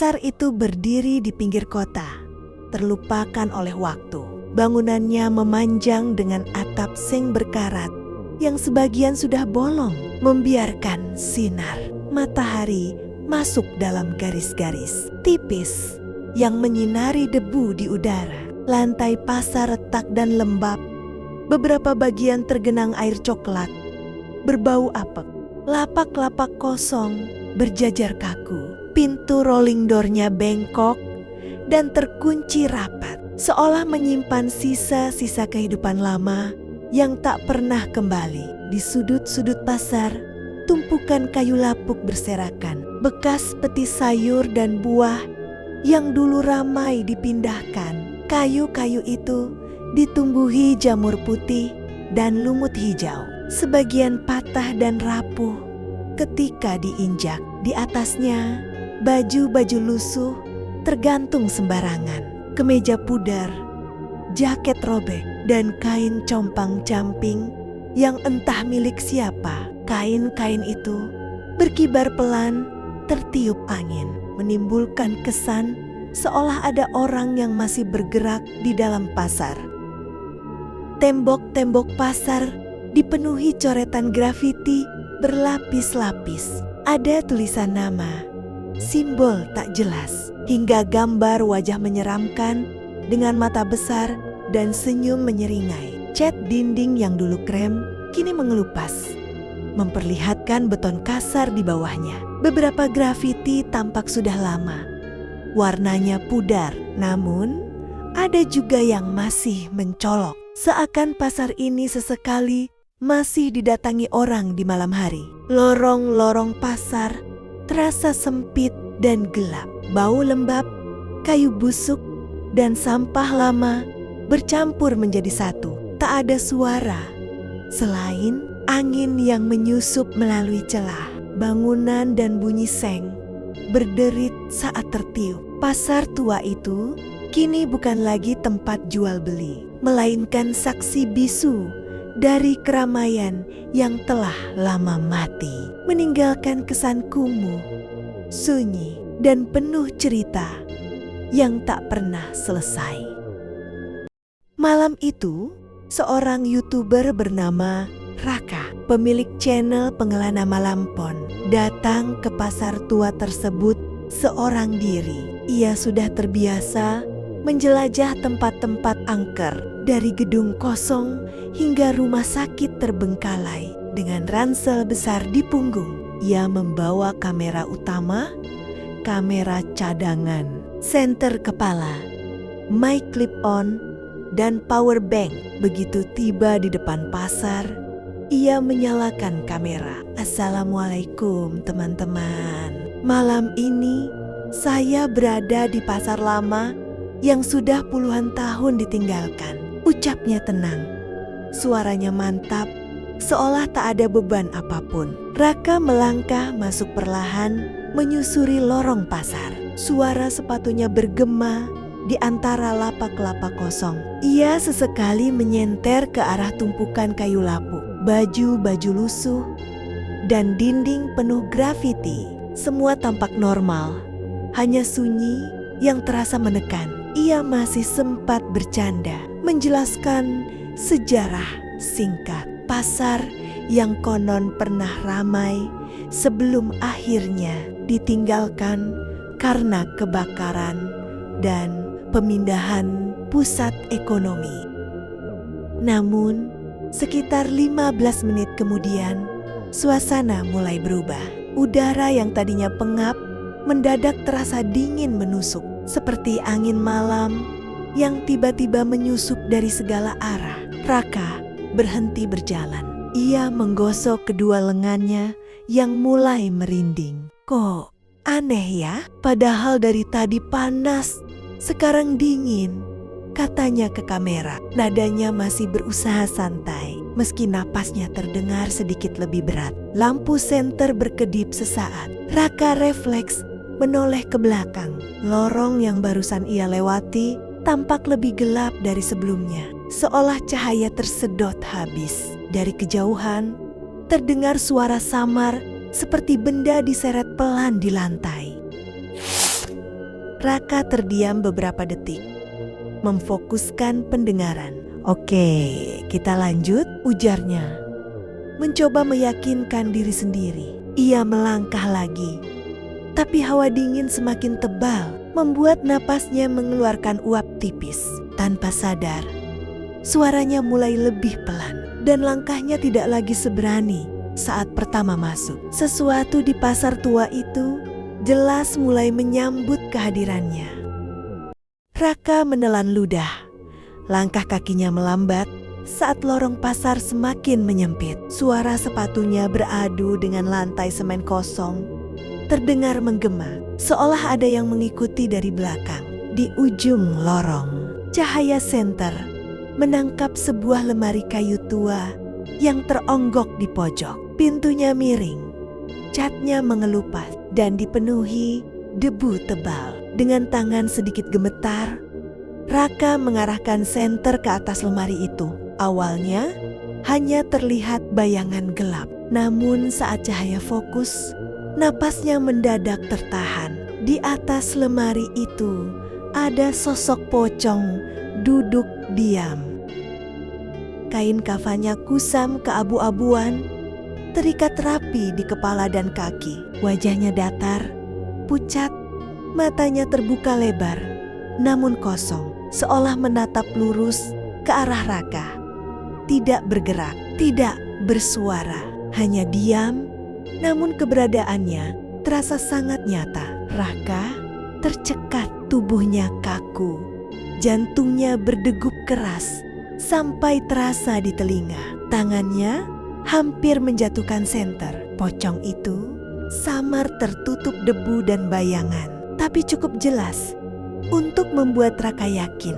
Pasar itu berdiri di pinggir kota, terlupakan oleh waktu. Bangunannya memanjang dengan atap seng berkarat yang sebagian sudah bolong, membiarkan sinar matahari masuk dalam garis-garis tipis yang menyinari debu di udara. Lantai pasar retak dan lembab, beberapa bagian tergenang air coklat, berbau apek. Lapak-lapak kosong berjajar kaku. Pintu rolling door-nya bengkok dan terkunci rapat, seolah menyimpan sisa-sisa kehidupan lama yang tak pernah kembali. Di sudut-sudut pasar, tumpukan kayu lapuk berserakan. Bekas peti sayur dan buah yang dulu ramai dipindahkan. Kayu-kayu itu ditumbuhi jamur putih dan lumut hijau. Sebagian patah dan rapuh ketika diinjak. Di atasnya, baju-baju lusuh tergantung sembarangan. Kemeja pudar, jaket robek, dan kain compang-camping yang entah milik siapa. Kain-kain itu berkibar pelan, tertiup angin, menimbulkan kesan seolah ada orang yang masih bergerak di dalam pasar. Tembok-tembok pasar dipenuhi coretan grafiti berlapis-lapis. Ada tulisan nama, simbol tak jelas, hingga gambar wajah menyeramkan dengan mata besar dan senyum menyeringai. Cat dinding yang dulu krem kini mengelupas, memperlihatkan beton kasar di bawahnya. Beberapa grafiti tampak sudah lama. Warnanya pudar, namun ada juga yang masih mencolok. Seakan pasar ini sesekali masih didatangi orang di malam hari. Lorong-lorong pasar terasa sempit dan gelap. Bau lembab, kayu busuk, dan sampah lama bercampur menjadi satu. Tak ada suara selain angin yang menyusup melalui celah. Bangunan dan bunyi seng berderit saat tertiup. Pasar tua itu kini bukan lagi tempat jual beli, melainkan saksi bisu dari keramaian yang telah lama mati, meninggalkan kesan kumuh, sunyi, dan penuh cerita yang tak pernah selesai. Malam itu, seorang YouTuber bernama Raka, pemilik channel Pengelana Malampon, datang ke pasar tua tersebut seorang diri. Ia sudah terbiasa menjelajah tempat-tempat angker, dari gedung kosong hingga rumah sakit terbengkalai. Dengan ransel besar di punggung, ia membawa kamera utama, kamera cadangan, senter kepala, mic clip-on, dan power bank. Begitu tiba di depan pasar, ia menyalakan kamera. Assalamualaikum teman-teman. Malam ini saya berada di pasar lama yang sudah puluhan tahun ditinggalkan. Ucapnya tenang, suaranya mantap, seolah tak ada beban apapun. Raka melangkah masuk perlahan, menyusuri lorong pasar. Suara sepatunya bergema di antara lapak-lapak kosong. Ia sesekali menyenter ke arah tumpukan kayu lapuk, baju-baju lusuh, dan dinding penuh grafiti. Semua tampak normal, hanya sunyi yang terasa menekan. Ia masih sempat bercanda, menjelaskan sejarah singkat pasar yang konon pernah ramai sebelum akhirnya ditinggalkan karena kebakaran dan pemindahan pusat ekonomi. Namun, sekitar 15 menit kemudian, suasana mulai berubah. Udara yang tadinya pengap mendadak terasa dingin menusuk, seperti angin malam yang tiba-tiba menyusup dari segala arah. Raka berhenti berjalan. Ia menggosok kedua lengannya yang mulai merinding. Kok aneh ya? Padahal dari tadi panas, sekarang dingin, katanya ke kamera. Nadanya masih berusaha santai, meski napasnya terdengar sedikit lebih berat. Lampu senter berkedip sesaat. Raka refleks menoleh ke belakang. Lorong yang barusan ia lewati tampak lebih gelap dari sebelumnya, seolah cahaya tersedot habis. Dari kejauhan, terdengar suara samar seperti benda diseret pelan di lantai. Raka terdiam beberapa detik, memfokuskan pendengaran. "Oke, kita lanjut," ujarnya. Mencoba meyakinkan diri sendiri. Ia melangkah lagi. Tapi hawa dingin semakin tebal, membuat napasnya mengeluarkan uap tipis. Tanpa sadar, suaranya mulai lebih pelan dan langkahnya tidak lagi seberani saat pertama masuk. Sesuatu di pasar tua itu jelas mulai menyambut kehadirannya. Raka menelan ludah. Langkah kakinya melambat saat lorong pasar semakin menyempit. Suara sepatunya beradu dengan lantai semen kosong terdengar menggema, seolah ada yang mengikuti dari belakang. Di ujung lorong, cahaya senter menangkap sebuah lemari kayu tua yang teronggok di pojok. Pintunya miring, catnya mengelupas dan dipenuhi debu tebal. Dengan tangan sedikit gemetar, Raka mengarahkan senter ke atas lemari itu. Awalnya hanya terlihat bayangan gelap, namun saat cahaya fokus, napasnya mendadak tertahan. Di atas lemari itu ada sosok pocong duduk diam. Kain kafannya kusam keabu-abuan, terikat rapi di kepala dan kaki. Wajahnya datar, pucat, matanya terbuka lebar, namun kosong, seolah menatap lurus ke arah Raka. Tidak bergerak, tidak bersuara, hanya diam, namun keberadaannya terasa sangat nyata. Raka tercekat, tubuhnya kaku, jantungnya berdegup keras sampai terasa di telinga. Tangannya hampir menjatuhkan senter. Pocong itu samar tertutup debu dan bayangan, tapi cukup jelas untuk membuat Raka yakin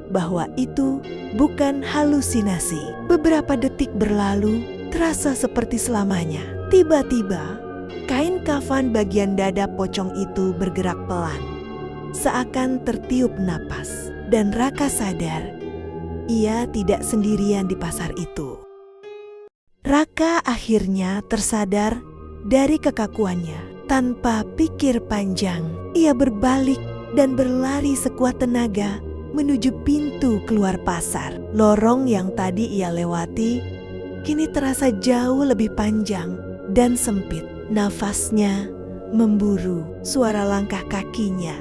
bahwa itu bukan halusinasi. Beberapa detik berlalu, terasa seperti selamanya. Tiba-tiba, kain kafan bagian dada pocong itu bergerak pelan, seakan tertiup napas, dan Raka sadar ia tidak sendirian di pasar itu. Raka akhirnya tersadar dari kekakuannya. Tanpa pikir panjang, ia berbalik dan berlari sekuat tenaga menuju pintu keluar pasar. Lorong yang tadi ia lewati kini terasa jauh lebih panjang dan sempit. Nafasnya memburu, suara langkah kakinya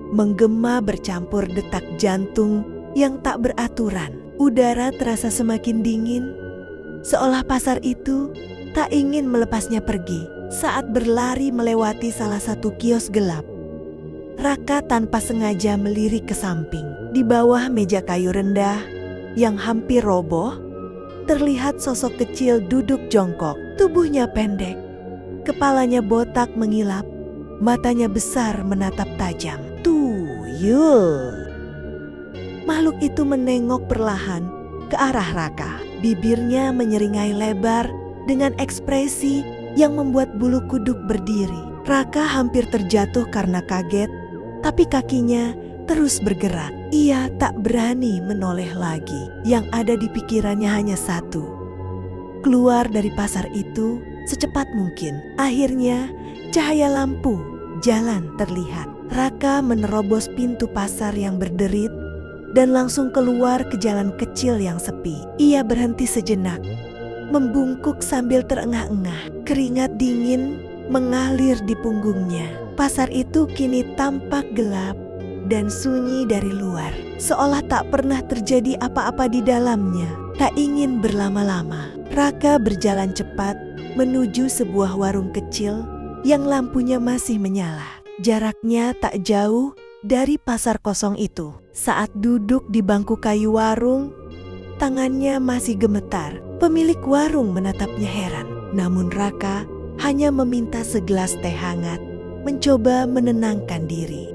menggema bercampur detak jantung yang tak beraturan. Udara terasa semakin dingin, seolah pasar itu tak ingin melepasnya pergi. Saat berlari melewati salah satu kios gelap, Raka tanpa sengaja melirik ke samping. Di bawah meja kayu rendah yang hampir roboh, terlihat sosok kecil duduk jongkok. Tubuhnya pendek, kepalanya botak mengilap, matanya besar menatap tajam. Tuyul. Makhluk itu menengok perlahan ke arah Raka. Bibirnya menyeringai lebar dengan ekspresi yang membuat bulu kuduk berdiri. Raka hampir terjatuh karena kaget, tapi kakinya terus bergerak. Ia tak berani menoleh lagi. Yang ada di pikirannya hanya satu: keluar dari pasar itu secepat mungkin. Akhirnya cahaya lampu jalan terlihat. Raka menerobos pintu pasar yang berderit dan langsung keluar ke jalan kecil yang sepi. Ia berhenti sejenak, membungkuk sambil terengah-engah. Keringat dingin mengalir di punggungnya. Pasar itu kini tampak gelap dan sunyi dari luar, seolah tak pernah terjadi apa-apa di dalamnya. Tak ingin berlama-lama, Raka berjalan cepat menuju sebuah warung kecil yang lampunya masih menyala. Jaraknya tak jauh dari pasar kosong itu. Saat duduk di bangku kayu warung, tangannya masih gemetar. Pemilik warung menatapnya heran, namun Raka hanya meminta segelas teh hangat, mencoba menenangkan diri.